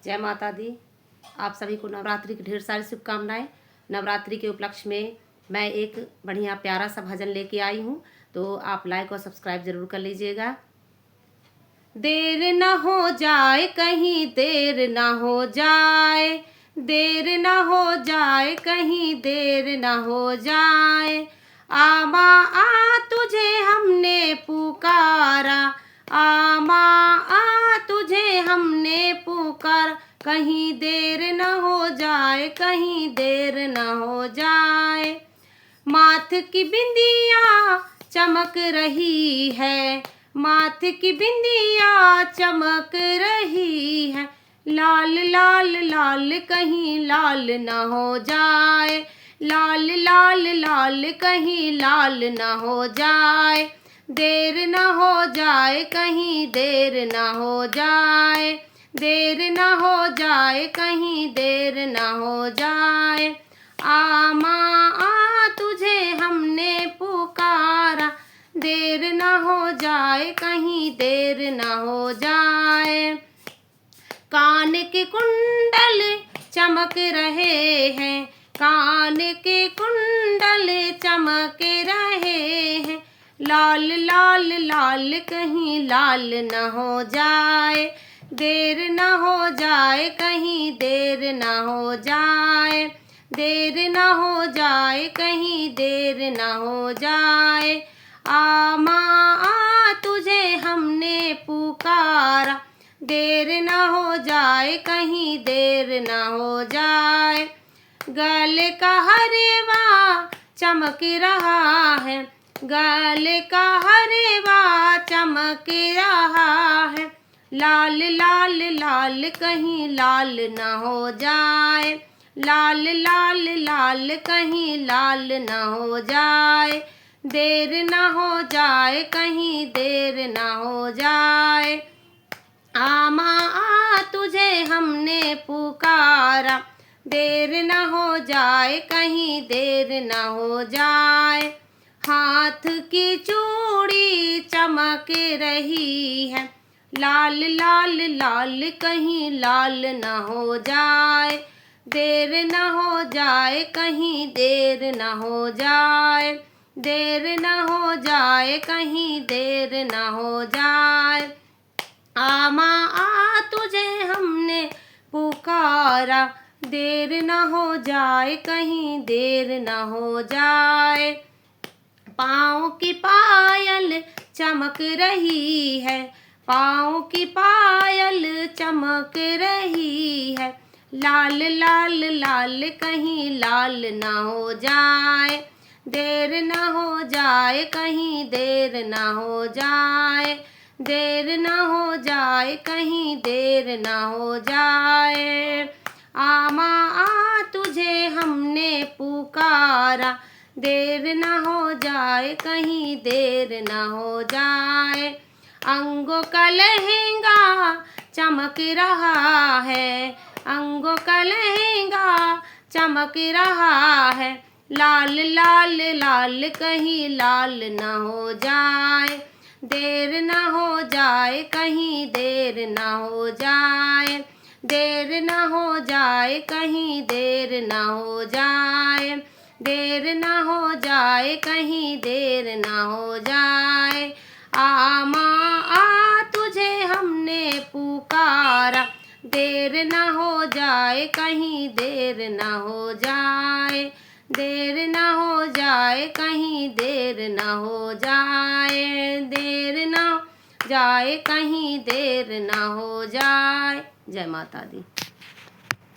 जय माता दी। आप सभी को नवरात्रि की ढेर सारी शुभकामनाएं। नवरात्रि के उपलक्ष्य में मैं एक बढ़िया प्यारा सा भजन लेके आई हूँ, तो आप लाइक और सब्सक्राइब जरूर कर लीजिएगा। देर न हो जाए कहीं, देर न हो जाए, देर न हो जाए कहीं, देर न हो जाए। आ माँ आ तुझे हमने पुकारा, आ माँ आ तुझे हमने पुकारा। कहीं देर न हो जाए, कहीं देर न हो जाए। माथ की बिंदिया चमक रही है, माथ की बिंदिया चमक रही है। लाल लाल लाल कहीं लाल न हो जाए, लाल लाल लाल कहीं लाल न हो जाए। देर न हो जाए कहीं देर न हो जाए, देर न हो जाए कहीं देर न हो जाए। आ माँ आ तुझे हमने पुकारा, देर न हो जाए कहीं देर न हो जाए। कान के कुंडल चमक रहे हैं, कान के कुंडल चमक रहे हैं। लाल लाल लाल कहीं लाल न हो जाए, देर न हो जाए कहीं देर न हो जाए, देर न हो जाए कहीं देर न हो जाए। आ माँ आ तुझे हमने पुकारा, देर न हो जाए कहीं देर न हो जाए। गले का हरेवा चमक रहा है, गले का हरेवा चमक रहा है। लाल लाल लाल कहीं लाल न हो जाए, लाल लाल लाल कहीं लाल न हो जाए। देर न हो जाए कहीं देर न हो जाए। आ माँ आ तुझे हमने पुकारा, देर न हो जाए कहीं देर न हो जाए। हाथ की चूड़ी चमक रही है, लाल लाल लाल कहीं लाल न हो जाए। देर न हो जाए कहीं देर न हो जाए, देर न हो जाए कहीं देर न हो जाए। आ माँ आ तुझे हमने पुकारा, देर न हो जाए कहीं देर न हो जाए। पाँव की पायल चमक रही है, पाँव की पायल चमक रही है। लाल लाल लाल कहीं लाल न हो जाए, देर न हो जाए कहीं देर न हो जाए, देर न हो जाए कहीं देर न हो जाए। आ माँ आ तुझे हमने पुकारा, देर न हो जाए कहीं देर न हो जाए। अंगों का लहंगा चमक रहा है, अंगों का लहंगा चमक रहा है। लाल लाल लाल कहीं लाल न हो जाए, देर न हो जाए कहीं देर न हो जाए, देर न हो जाए कहीं देर न हो जाए, देर न हो जाए कहीं देर न हो जाए। आ माँ आ तुझे हमने पुकारा, देर न हो जाए कहीं देर न हो जाए, देर न हो जाए कहीं देर न हो जाए, देर न जाए कहीं देर न हो जाए। जय माता दी।